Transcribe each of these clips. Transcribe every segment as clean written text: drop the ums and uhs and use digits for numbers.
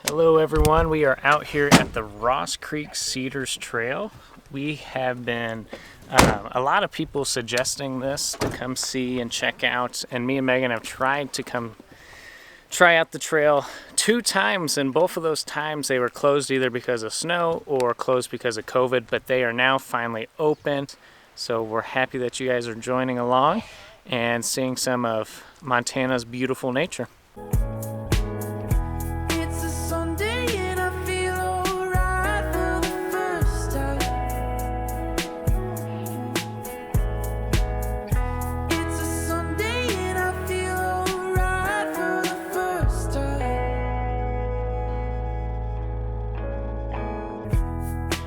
Hello everyone, we are out here at the Ross Creek Cedars Trail. We have been, a lot of people suggesting this to come see and check out, and me and Megan have tried to come try out the trail 2 times, and both of those times they were closed either because of snow or closed because of COVID, but they are now finally open. So we're happy that you guys are joining along and seeing some of Montana's beautiful nature.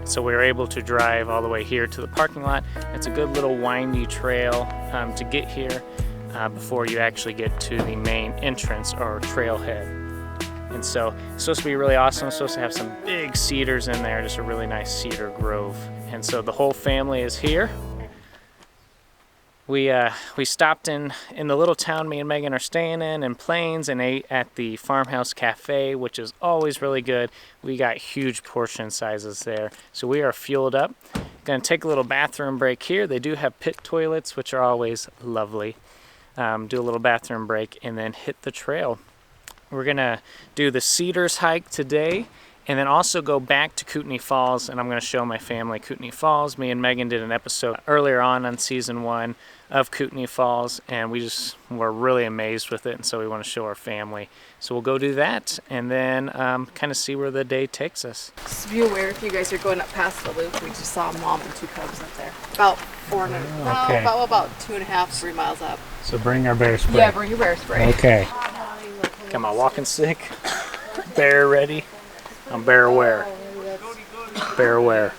So we were able to drive all the way here to the parking lot. It's a good little windy trail to get here before you actually get to the main entrance or trailhead. And so it's supposed to be really awesome. It's supposed to have some big cedars in there, just a really nice cedar grove. And so the whole family is here. We stopped in the little town me and Megan are staying in Plains, and ate at the Farmhouse Cafe, which is always really good. We got huge portion sizes there. So we are fueled up. Gonna take a little bathroom break here. They do have pit toilets, which are always lovely. Do a little bathroom break and then hit the trail. We're gonna do the Cedars hike today, and then also go back to Kootenai Falls, and I'm going to show my family Kootenai Falls. Me and Megan did an episode earlier on season 1 of Kootenai Falls, and we just were really amazed with it, and so we want to show our family. So we'll go do that, and then kind of see where the day takes us. Just be aware if you guys are going up past the loop. We just saw Mom and 2 cubs up there. About 2.5, 3 miles up. So bring our bear spray. Yeah, bring your bear spray. Okay. Got my walking stick. Bear ready. I'm bear aware. Bear aware.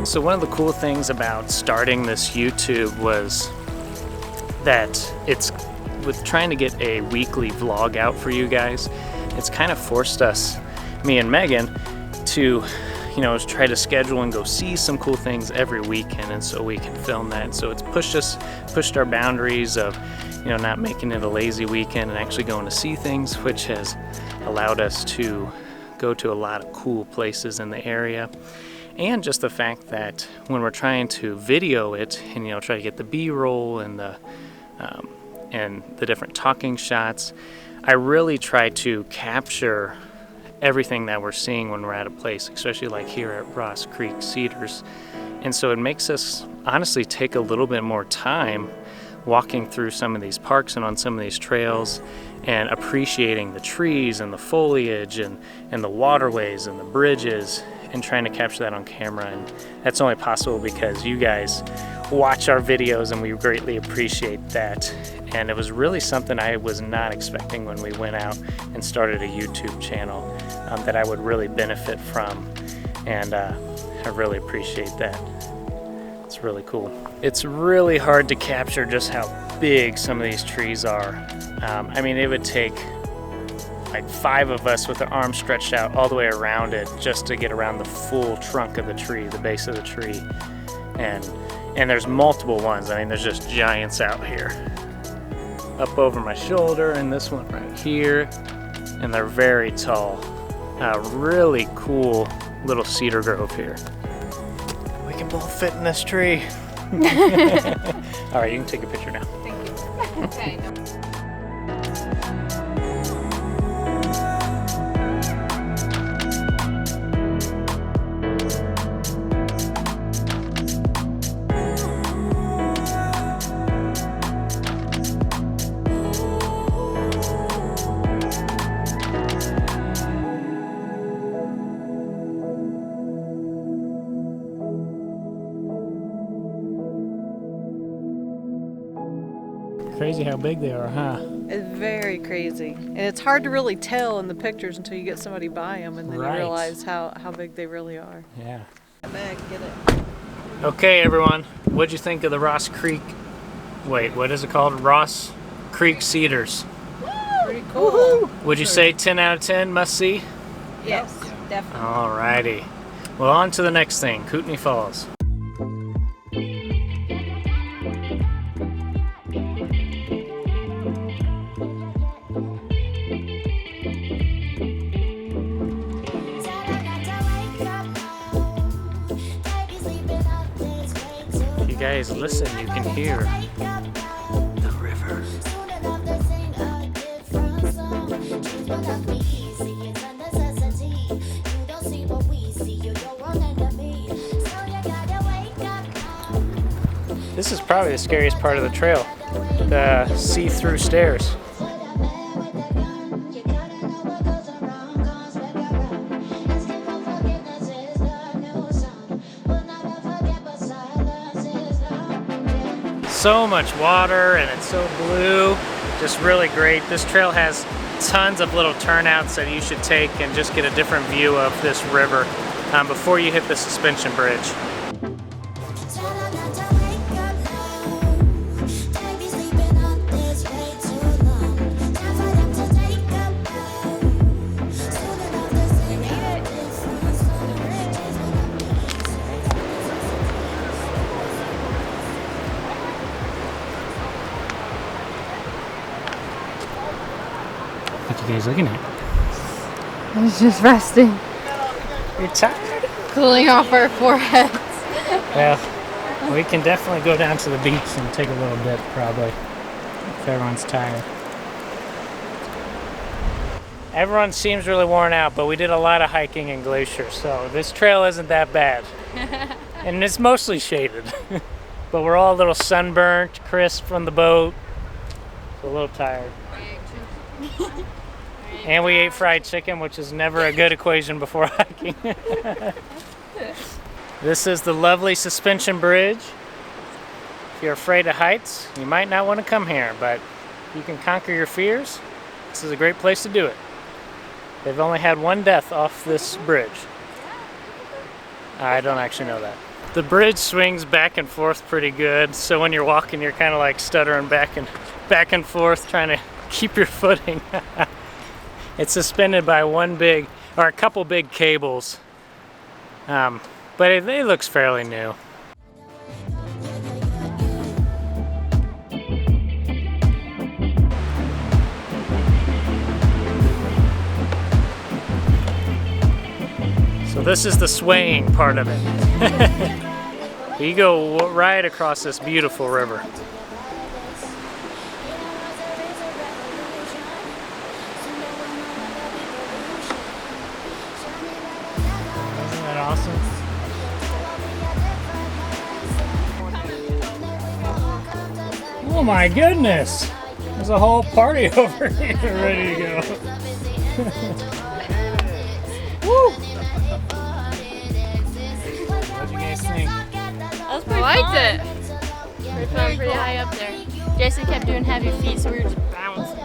So one of the cool things about starting this YouTube was that it's, with trying to get a weekly vlog out for you guys, it's kind of forced us, me and Megan, to, you know, try to schedule and go see some cool things every weekend, and so we can film that. So it's pushed our boundaries of, you know, not making it a lazy weekend and actually going to see things, which has allowed us to go to a lot of cool places in the area. And just the fact that when we're trying to video it and, you know, try to get the B-roll and the different talking shots, I really try to capture everything that we're seeing when we're at a place, especially like here at Ross Creek Cedars. And so it makes us honestly take a little bit more time walking through some of these parks and on some of these trails and appreciating the trees and the foliage and the waterways and the bridges, and trying to capture that on camera. And that's only possible because you guys watch our videos, and we greatly appreciate that. And it was really something I was not expecting when we went out and started a YouTube channel, that I would really benefit from, and I really appreciate that. It's really cool. It's really hard to capture just how big some of these trees are. I mean, it would take like 5 of us with their arms stretched out all the way around it just to get around the full trunk of the tree, the base of the tree. And there's multiple ones. I mean, there's just giants out here. up over my shoulder, and this one right here. And they're very tall. Really cool little cedar grove here. We can both fit in this tree. All right, you can take a picture now. Thank you. Okay. Crazy how big they are, huh? It's very crazy. And it's hard to really tell in the pictures until you get somebody by them and then Right. you realize how big they really are. Yeah. Back, get it. Okay, everyone. What'd you think of the Ross Creek? Wait, what is it called? Ross Creek Cedars. Pretty cool. Would you say 10 out of 10 must see? Yes, definitely. Alrighty. Well, on to the next thing, Kootenai Falls. You guys listen, you can hear the river. This is probably the scariest part of the trail, the see-through stairs. So much water and it's so blue, just really great. This trail has tons of little turnouts that you should take and just get a different view of this river before you hit the suspension bridge. What you guys looking at? I was just resting, You're tired? cooling off our foreheads. Well, we can definitely go down to the beach and take a little dip, probably, if everyone's tired. Everyone seems really worn out, but we did a lot of hiking in Glacier, so this trail isn't that bad. And it's mostly shaded. But we're all a little sunburnt, crisp from the boat, so a little tired. And we ate fried chicken, which is never a good equation before hiking. This is the lovely suspension bridge. If you're afraid of heights, you might not want to come here, but if you can conquer your fears, this is a great place to do it. They've only had one death off this bridge. I don't actually know that. The bridge swings back and forth pretty good, so when you're walking, you're kind of like stuttering back and forth, trying to keep your footing. It's suspended by a couple big cables, but it looks fairly new. So this is the swaying part of it. You go right across this beautiful river. Isn't that awesome? Oh my goodness! There's a whole party over here ready to go. Woo! What do you guys think? That was pretty fun. It. Pretty fun, pretty high up there. Jason kept doing heavy feet, so we were just bouncing.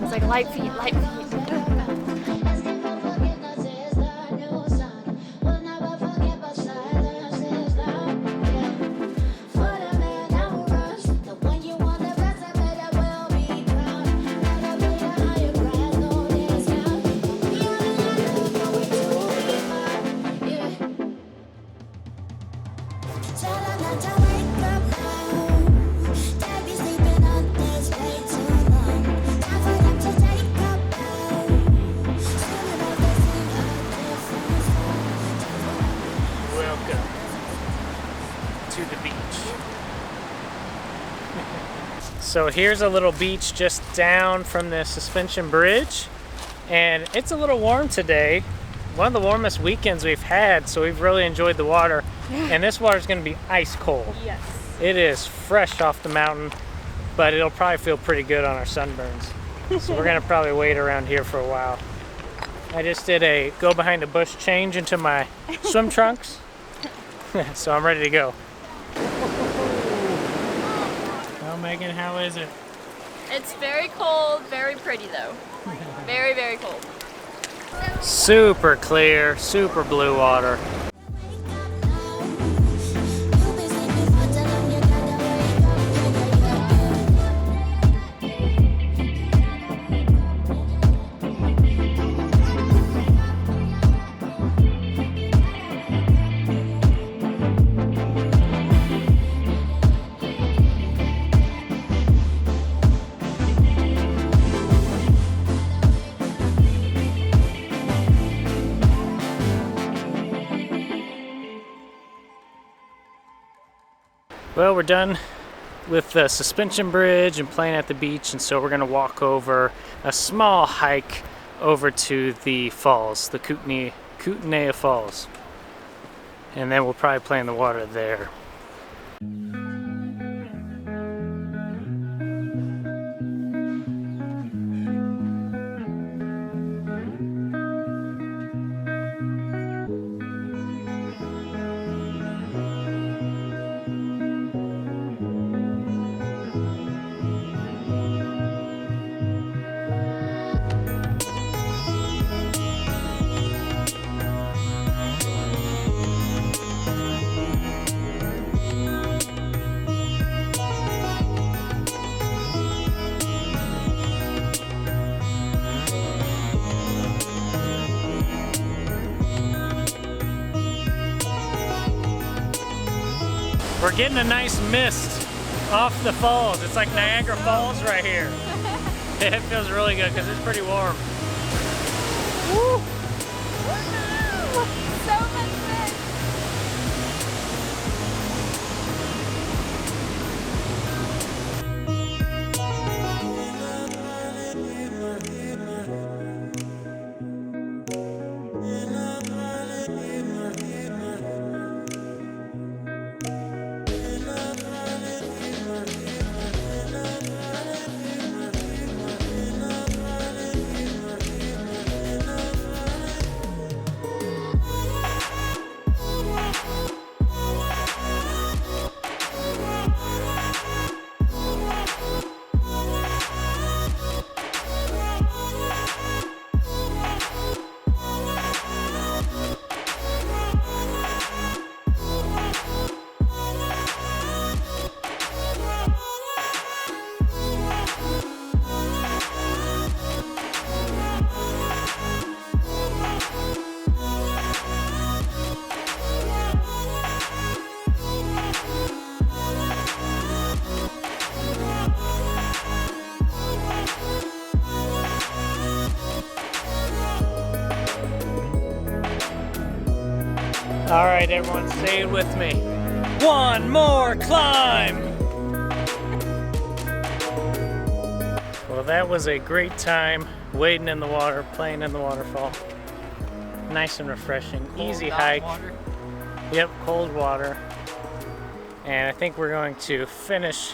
It's like light feet, light feet. Tell her not to wake up now. They be sleeping So here's a little beach just down from the suspension bridge, and it's a little warm today. One of the warmest weekends we've had, so we've really enjoyed the water. And this water is going to be ice cold. Yes. It is fresh off the mountain, but it'll probably feel pretty good on our sunburns. So we're going to probably wait around here for a while. I just did a go behind the bush change into my swim trunks, so I'm ready to go. Well, Megan, how is it? It's very cold, very pretty though. Very, very cold. Super clear, super blue water. Well, we're done with the suspension bridge and playing at the beach, and so we're going to walk over a small hike over to the falls, the Kootenai Falls. And then we'll probably play in the water there. We're getting a nice mist off the falls. It's like Niagara Falls right here. It feels really good because it's pretty warm. Woo! So much fun! All right, everyone, say it with me. One more climb. Well, that was a great time wading in the water, playing in the waterfall. Nice and refreshing, easy hike. Yep, cold water. And I think we're going to finish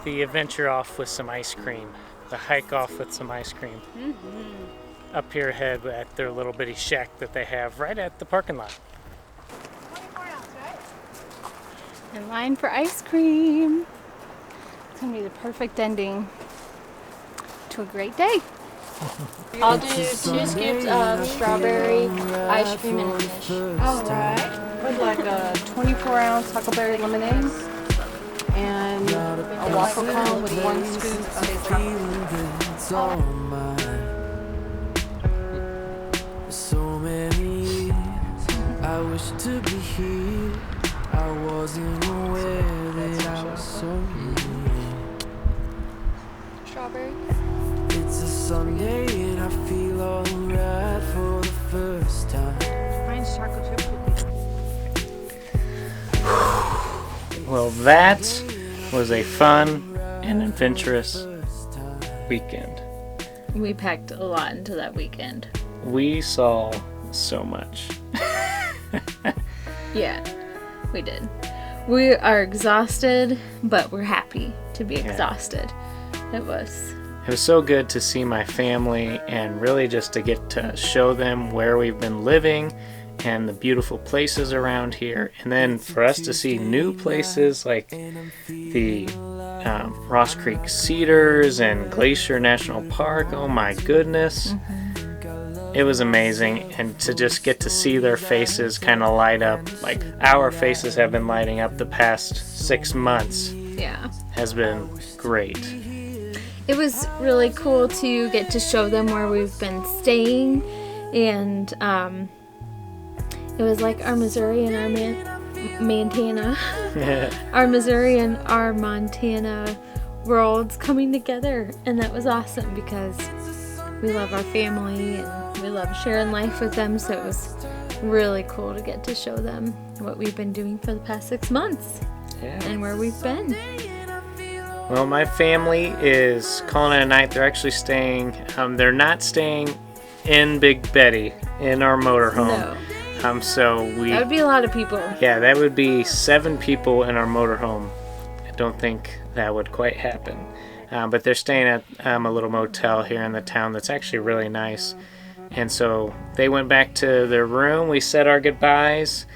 the adventure off with some ice cream. The hike off with some ice cream. Up here ahead at their little bitty shack that they have right at the parking lot. 24 ounce, right? In line for ice cream. It's gonna be the perfect ending to a great day. I'll do 2 scoops of strawberry ice cream and a finish. All right. With like a 24-ounce huckleberry lemonade and a waffle cone with 1 scoop of chocolate. So many years I wish to be here. I wasn't aware that I was so near. Strawberry. It's a Sunday and I feel alright for the first time. Mine's chocolate chip cookies. Well, that was a fun and adventurous weekend. We packed a lot into that weekend. We saw so much. Yeah, we did. We are exhausted, but we're happy to be exhausted. It was so good to see my family and really just to get to show them where we've been living and the beautiful places around here. And then for us to see new places like the Ross Creek Cedars and Glacier National Park. Oh my goodness. It was amazing, and to just get to see their faces kind of light up, like our faces have been lighting up the past 6 months, has been great. It was really cool to get to show them where we've been staying, and it was like our Missouri and our Montana, our Missouri and our Montana worlds coming together, and that was awesome because we love our family and we love sharing life with them, so it was really cool to get to show them what we've been doing for the past 6 months and where we've been. Well, my family is calling it a night. They're actually staying, they're not staying in Big Betty, in our motorhome. No. So that would be a lot of people. Yeah, that would be 7 people in our motorhome. I don't think that would quite happen. But they're staying at a little motel here in the town that's actually really nice. And so they went back to their room. We said our goodbyes,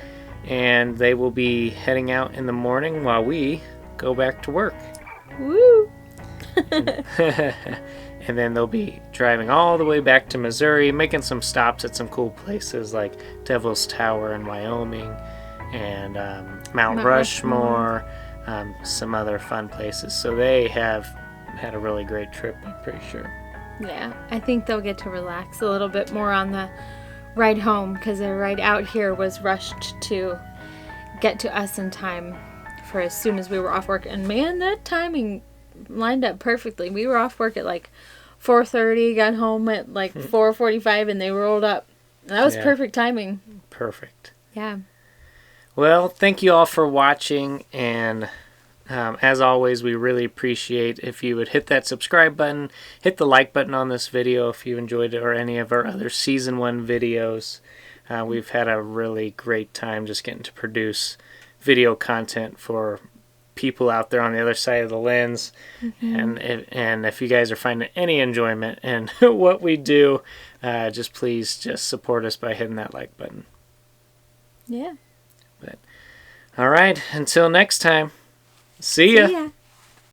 and they will be heading out in the morning while we go back to work. Woo! And then they'll be driving all the way back to Missouri, making some stops at some cool places like Devil's Tower in Wyoming and Mount Rushmore, some other fun places. So they have had a really great trip, I'm pretty sure. Yeah, I think they'll get to relax a little bit more on the ride home because their ride out here was rushed to get to us in time for as soon as we were off work. And man, that timing lined up perfectly. We were off work at like 4:30, got home at like 4:45, and they rolled up. That was perfect timing. Perfect. Yeah. Well, thank you all for watching, and as always, we really appreciate if you would hit that subscribe button, hit the like button on this video if you enjoyed it or any of our other Season 1 videos. We've had a really great time just getting to produce video content for people out there on the other side of the lens. And if you guys are finding any enjoyment in what we do, just please just support us by hitting that like button. Yeah. But all right, until next time. See ya.